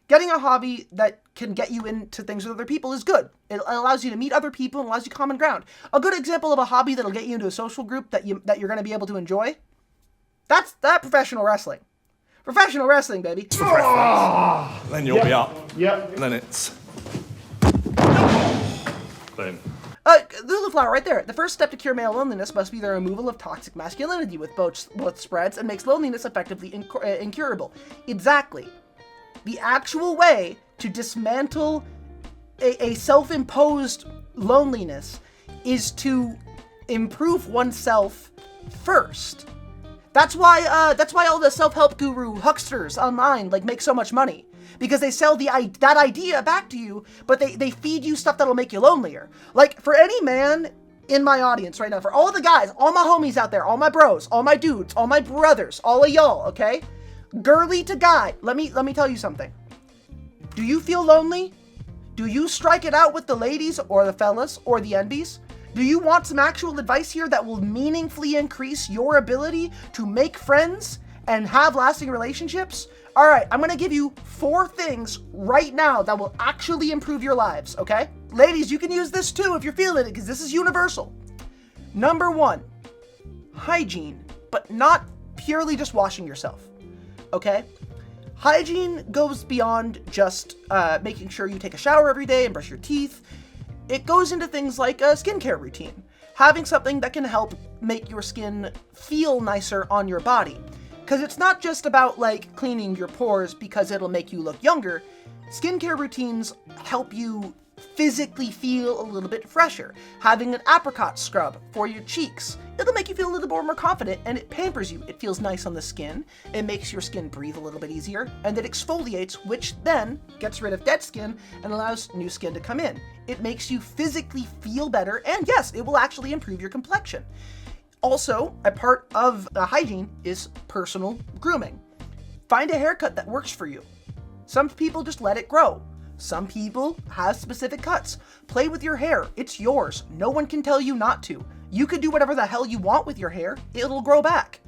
Getting a hobby that can get you into things with other people is good. It allows you to meet other people and allows you common ground. A good example of a hobby that'll get you into a social group that you're going to be able to enjoy, that's professional wrestling. Professional wrestling, baby. Then you'll be up. Yep. And then it's... Boom. Lulu Flower, right there. The first step to cure male loneliness must be the removal of toxic masculinity, with both spreads and makes loneliness effectively incurable. Exactly. The actual way to dismantle a self-imposed loneliness is to improve oneself first. That's why all the self-help guru hucksters online make so much money. Because they sell that idea back to you, but they feed you stuff that'll make you lonelier. Like, for any man in my audience right now, for all the guys, all my homies out there, all my bros, all my dudes, all my brothers, all of y'all, okay? Girly to guy, let me tell you something. Do you feel lonely? Do you strike it out with the ladies or the fellas or the NBs? Do you want some actual advice here that will meaningfully increase your ability to make friends and have lasting relationships? All right, I'm going to give you 4 things right now that will actually improve your lives, okay? Ladies, you can use this too if you're feeling it, because this is universal. Number 1, hygiene, but not purely just washing yourself, okay? Hygiene goes beyond just making sure you take a shower every day and brush your teeth. It goes into things like a skincare routine, having something that can help make your skin feel nicer on your body. Because it's not just about cleaning your pores because it'll make you look younger. Skincare routines help you physically feel a little bit fresher. Having an apricot scrub for your cheeks, it'll make you feel a little more confident, and it pampers you. It feels nice on the skin. It makes your skin breathe a little bit easier, and it exfoliates, which then gets rid of dead skin and allows new skin to come in. It makes you physically feel better, and yes, it will actually improve your complexion. Also, a part of the hygiene is personal grooming. Find a haircut that works for you. Some people just let it grow. Some people have specific cuts. Play with your hair. It's yours. No one can tell you not to. You can do whatever the hell you want with your hair. It'll grow back.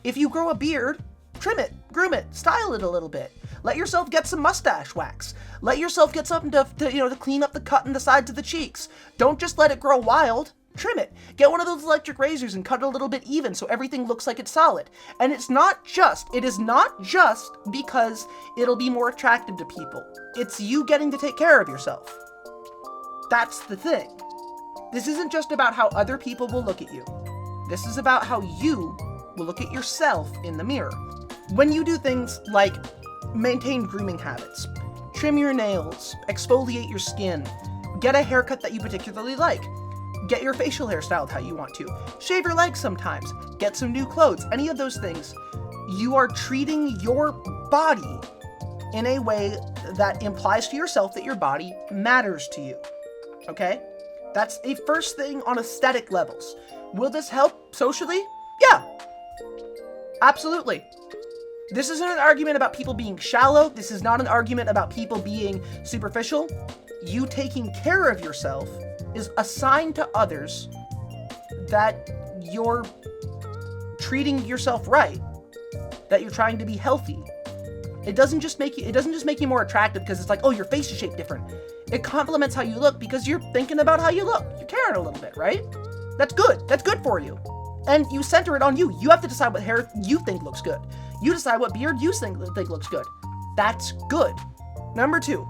If you grow a beard, trim it, groom it, style it a little bit. Let yourself get some mustache wax. Let yourself get something to clean up the cut in the sides of the cheeks. Don't just let it grow wild. Trim it. Get one of those electric razors and cut it a little bit even so everything looks like it's solid. And it is not just because it'll be more attractive to people. It's you getting to take care of yourself. That's the thing. This isn't just about how other people will look at you. This is about how you will look at yourself in the mirror. When you do things like maintain grooming habits, trim your nails, exfoliate your skin, get a haircut that you particularly like, get your facial hair styled how you want to, shave your legs sometimes, get some new clothes, any of those things, you are treating your body in a way that implies to yourself that your body matters to you, okay? That's a first thing on aesthetic levels. Will this help socially? Yeah, absolutely. This isn't an argument about people being shallow. This is not an argument about people being superficial. You taking care of yourself is a sign to others that you're treating yourself right, that you're trying to be healthy. It doesn't just make you more attractive because it's like, oh, your face is shaped different. It complements how you look because you're thinking about how you look. You're caring a little bit, right? That's good. That's good for you. And you center it on you. You have to decide what hair you think looks good. You decide what beard you think looks good. That's good. Number 2,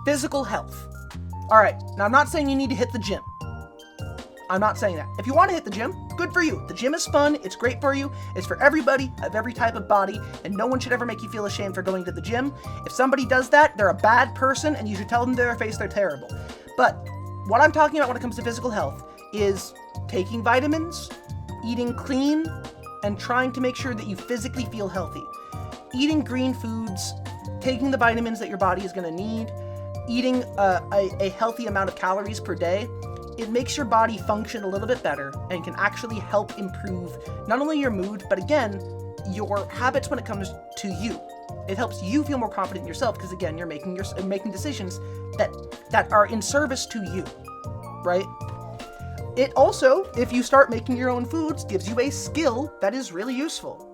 physical health. All right, now I'm not saying you need to hit the gym. I'm not saying that. If you want to hit the gym, good for you. The gym is fun, it's great for you, it's for everybody of every type of body, and no one should ever make you feel ashamed for going to the gym. If somebody does that, they're a bad person, and you should tell them to their face they're terrible. But what I'm talking about when it comes to physical health is taking vitamins, eating clean, and trying to make sure that you physically feel healthy. Eating green foods, taking the vitamins that your body is going to need, eating a healthy amount of calories per day, it makes your body function a little bit better and can actually help improve not only your mood, but again, your habits when it comes to you. It helps you feel more confident in yourself because again, you're making decisions that are in service to you, right? It also, if you start making your own foods, gives you a skill that is really useful.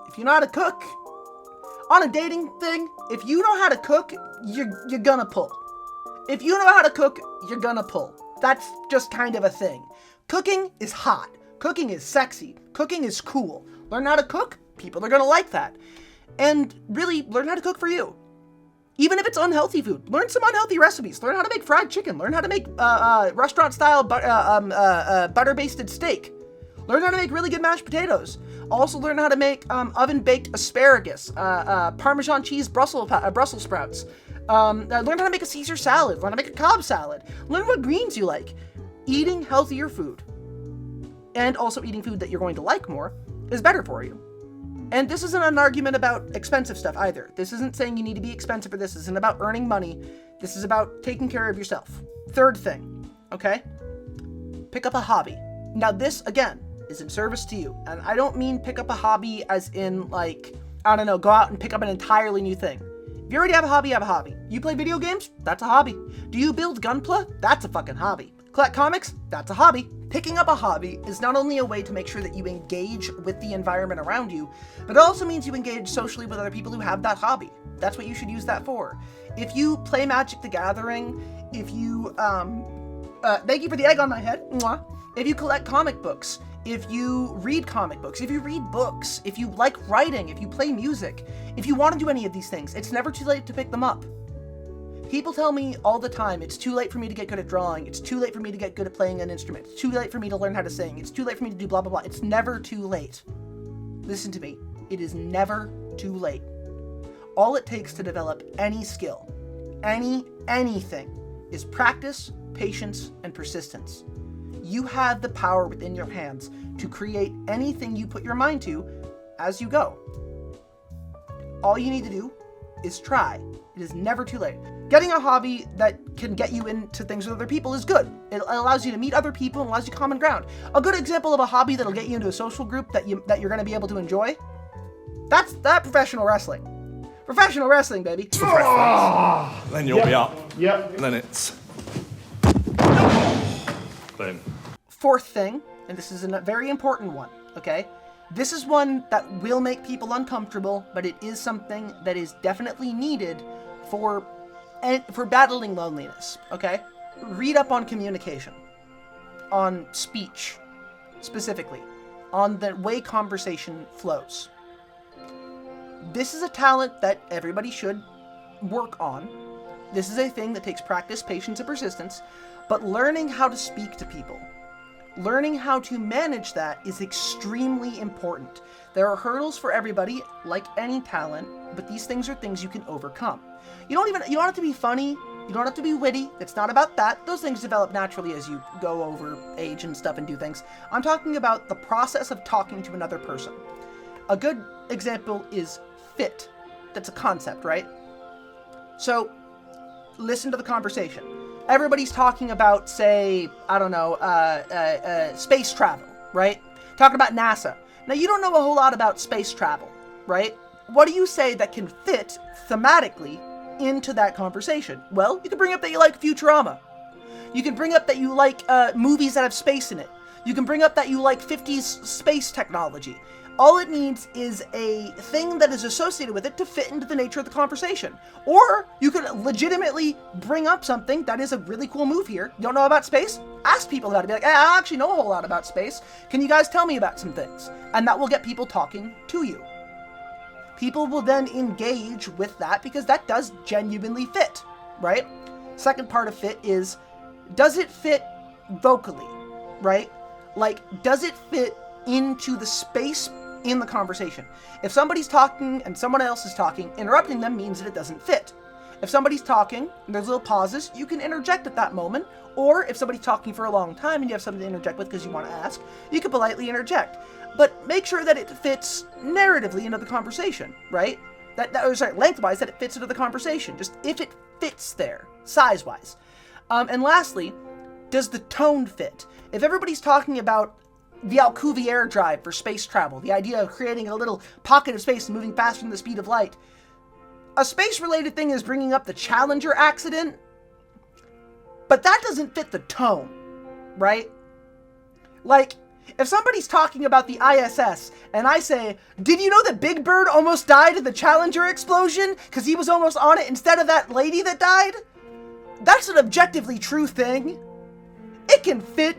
If you know how to cook, On a dating thing, if you know how to cook, you're gonna pull. If you know how to cook, you're gonna pull. That's just kind of a thing. Cooking is hot. Cooking is sexy. Cooking is cool. Learn how to cook, people are gonna like that. And really, learn how to cook for you. Even if it's unhealthy food, learn some unhealthy recipes. Learn how to make fried chicken. Learn how to make restaurant-style butter-basted steak. Learn how to make really good mashed potatoes. Also learn how to make oven-baked asparagus, Parmesan cheese Brussels sprouts. Learn how to make a Caesar salad. Learn how to make a Cobb salad. Learn what greens you like. Eating healthier food, and also eating food that you're going to like more, is better for you. And this isn't an argument about expensive stuff either. This isn't saying you need to be expensive for this. This isn't about earning money. This is about taking care of yourself. Third thing, okay? Pick up a hobby. Now this, again, is in service to you. And I don't mean pick up a hobby as in, like, I don't know, go out and pick up an entirely new thing. If you already have a hobby, you have a hobby. You play video games? That's a hobby. Do you build Gunpla? That's a fucking hobby. Collect comics? That's a hobby. Picking up a hobby is not only a way to make sure that you engage with the environment around you, but it also means you engage socially with other people who have that hobby. That's what you should use that for. If you play Magic the Gathering, if you, thank you for the egg on my head, mwah. If you collect comic books, if you read comic books, if you read books, if you like writing, if you play music, if you want to do any of these things, it's never too late to pick them up. People tell me all the time, it's too late for me to get good at drawing, it's too late for me to get good at playing an instrument, it's too late for me to learn how to sing, it's too late for me to do blah blah blah. It's never too late. Listen to me, it is never too late. All it takes to develop any skill, anything, is practice, patience, and persistence. You have the power within your hands to create anything you put your mind to as you go. All you need to do is try. It is never too late. Getting a hobby that can get you into things with other people is good. It allows you to meet other people and allows you common ground. A good example of a hobby that'll get you into a social group that you're going to be able to enjoy, that's professional wrestling. Professional wrestling, baby. Then you'll be up. Yep. Then it's... Boom. Fourth thing, and this is a very important one, okay? This is one that will make people uncomfortable, but it is something that is definitely needed for battling loneliness, okay? Read up on communication, on speech, specifically, on the way conversation flows. This is a talent that everybody should work on. This is a thing that takes practice, patience, and persistence, but learning how to speak to people, learning how to manage that is extremely important. There are hurdles for everybody, like any talent, but these things are things you can overcome. You don't have to be funny, you don't have to be witty, it's not about that. Those things develop naturally as you go over age and stuff and do things. I'm talking about the process of talking to another person. A good example is fit. That's a concept, right? So, listen to the conversation. Everybody's talking about, say, I don't know, space travel, right? Talking about NASA. Now, you don't know a whole lot about space travel, right? What do you say that can fit thematically into that conversation? Well, you can bring up that you like Futurama. You can bring up that you like movies that have space in it. You can bring up that you like 50s space technology. All it needs is a thing that is associated with it to fit into the nature of the conversation. Or you could legitimately bring up something that is a really cool move here. You don't know about space? Ask people about it. Be like, hey, I actually know a whole lot about space. Can you guys tell me about some things? And that will get people talking to you. People will then engage with that because that does genuinely fit, right? Second part of fit is, does it fit vocally, right? Like, does it fit into the space in the conversation? If somebody's talking and someone else is talking, interrupting them means that it doesn't fit. If somebody's talking and there's little pauses, you can interject at that moment. Or if somebody's talking for a long time and you have something to interject with because you want to ask, you can politely interject. But make sure that it fits narratively into the conversation, right? Lengthwise, that it fits into the conversation. Just if it fits there, size-wise. And lastly, does the tone fit? If everybody's talking about the Alcubierre drive for space travel, the idea of creating a little pocket of space and moving faster than the speed of light, a space-related thing is bringing up the Challenger accident, but that doesn't fit the tone, right? Like, If somebody's talking about the ISS and I say, did you know that Big Bird almost died in the Challenger explosion because he was almost on it instead of that lady that died? That's an objectively true thing. It can fit.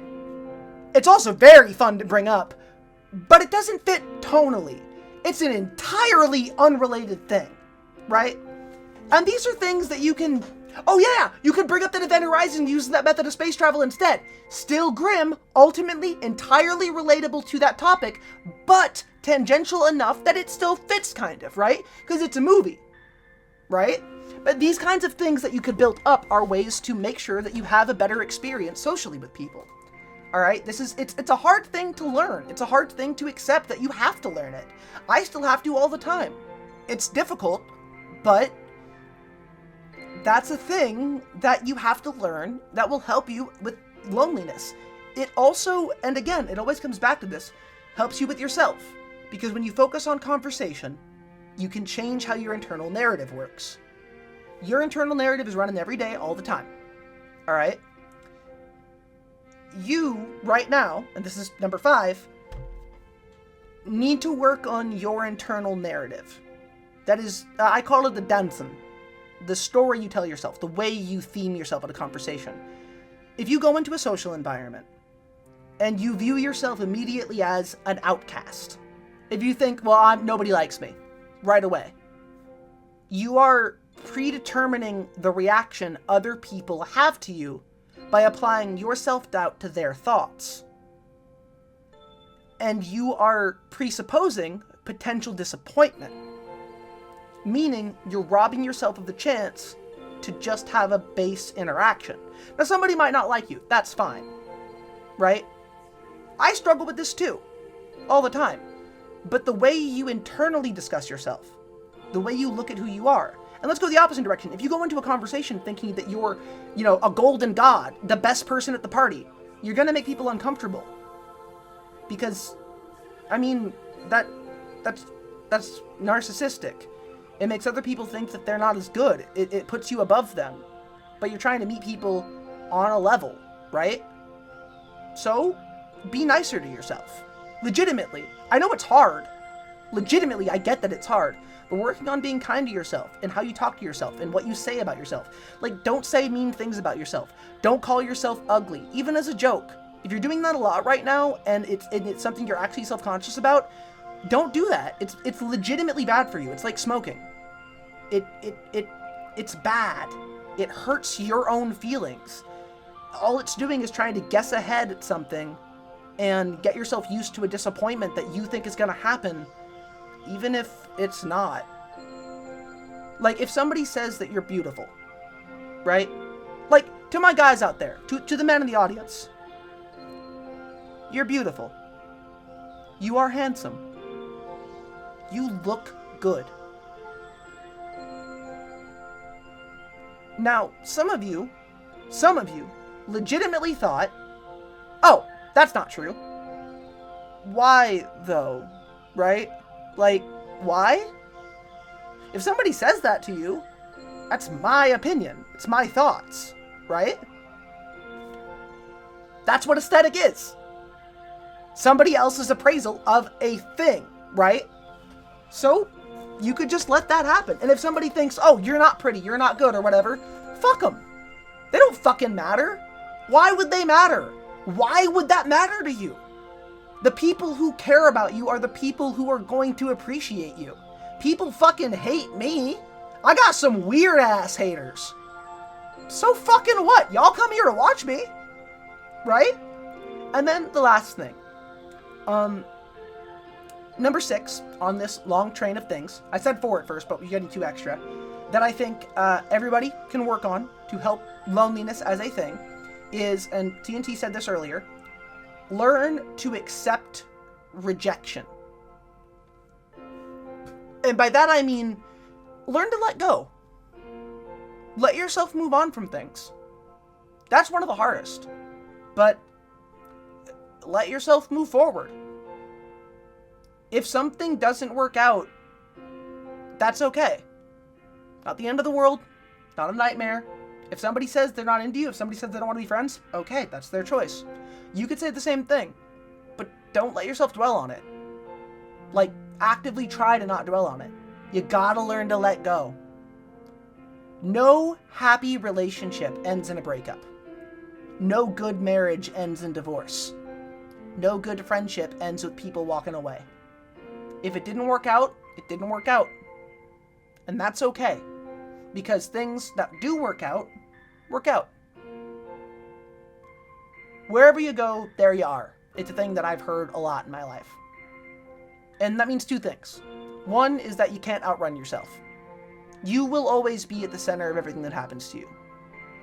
It's also very fun to bring up, but it doesn't fit tonally. It's an entirely unrelated thing, right? And these are things that you can... Oh yeah, you could bring up that Event Horizon using that method of space travel instead. Still grim, ultimately entirely relatable to that topic, but tangential enough that it still fits kind of, right? Because it's a movie, right? But these kinds of things that you could build up are ways to make sure that you have a better experience socially with people. All right, it's a hard thing to learn. It's a hard thing to accept that you have to learn it. I still have to all the time. It's difficult, but that's a thing that you have to learn that will help you with loneliness. It also, and again, it always comes back to this, helps you with yourself. Because when you focus on conversation, you can change how your internal narrative works. Your internal narrative is running every day, all the time. All right? You, right now, and this is number 5, need to work on your internal narrative. That is, I call it the dancing. The story you tell yourself, the way you theme yourself in a conversation. If you go into a social environment and you view yourself immediately as an outcast, if you think, well, nobody likes me, right away, you are predetermining the reaction other people have to you by applying your self-doubt to their thoughts. And you are presupposing potential disappointment. Meaning, you're robbing yourself of the chance to just have a base interaction. Now, somebody might not like you. That's fine. Right? I struggle with this too. All the time. But the way you internally discuss yourself, the way you look at who you are, and let's go the opposite direction. If you go into a conversation thinking that you're, a golden god, the best person at the party, you're going to make people uncomfortable. Because, that's narcissistic. It makes other people think that they're not as good. It puts you above them. But you're trying to meet people on a level, right? So, be nicer to yourself. Legitimately. I know it's hard. Legitimately, I get that it's hard. But working on being kind to yourself and how you talk to yourself and what you say about yourself. Like, don't say mean things about yourself. Don't call yourself ugly, even as a joke. If you're doing that a lot right now and it's something you're actually self-conscious about, don't do that. It's legitimately bad for you. It's like smoking. It's bad. It hurts your own feelings. All it's doing is trying to guess ahead at something and get yourself used to a disappointment that you think is going to happen, even if it's not. Like, if somebody says that you're beautiful, right? Like, to my guys out there, to the men in the audience, you're beautiful. You are handsome. You look good. Now, some of you legitimately thought, oh, that's not true. Why, though? Right? Like, why? If somebody says that to you, that's my opinion. It's my thoughts, right? That's what aesthetic is. Somebody else's appraisal of a thing, right? So, you could just let that happen. And if somebody thinks, oh, you're not pretty, you're not good, or whatever, fuck them. They don't fucking matter. Why would they matter? Why would that matter to you? The people who care about you are the people who are going to appreciate you. People fucking hate me. I got some weird ass haters. So fucking what? Y'all come here to watch me. Right? And then the last thing. Number 6 on this long train of things. I said 4 at first, but we're getting 2 extra. That I think everybody can work on to help loneliness as a thing is, and TNT said this earlier, learn to accept rejection. And by that I mean, learn to let go. Let yourself move on from things. That's one of the hardest. But let yourself move forward. If something doesn't work out, that's okay. Not the end of the world. Not a nightmare. If somebody says they're not into you, if somebody says they don't want to be friends, okay, that's their choice. You could say the same thing. But don't let yourself dwell on it. Like, actively try to not dwell on it. You gotta learn to let go. No happy relationship ends in a breakup. No good marriage ends in divorce. No good friendship ends with people walking away. If it didn't work out, it didn't work out. And that's okay. Because things that do work out, work out. Wherever you go, there you are. It's a thing that I've heard a lot in my life. And that means two things. One is that you can't outrun yourself. You will always be at the center of everything that happens to you.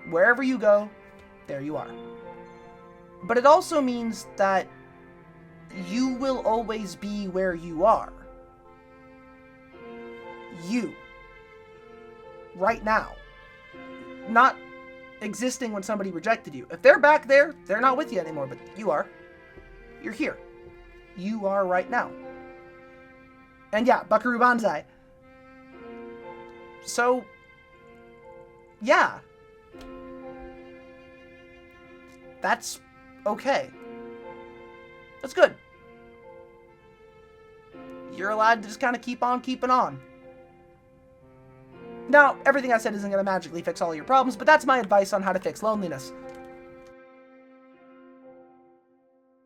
Wherever you go, there you are. But it also means that you will always be where you are. You. Right now. Not existing when somebody rejected you. If they're back there, they're not with you anymore, but you are. You're here. You are right now. And yeah, Buckaroo Banzai. So, yeah. That's okay. That's good. You're allowed to just kind of keep on keeping on. Now, everything I said isn't going to magically fix all your problems, but that's my advice on how to fix loneliness.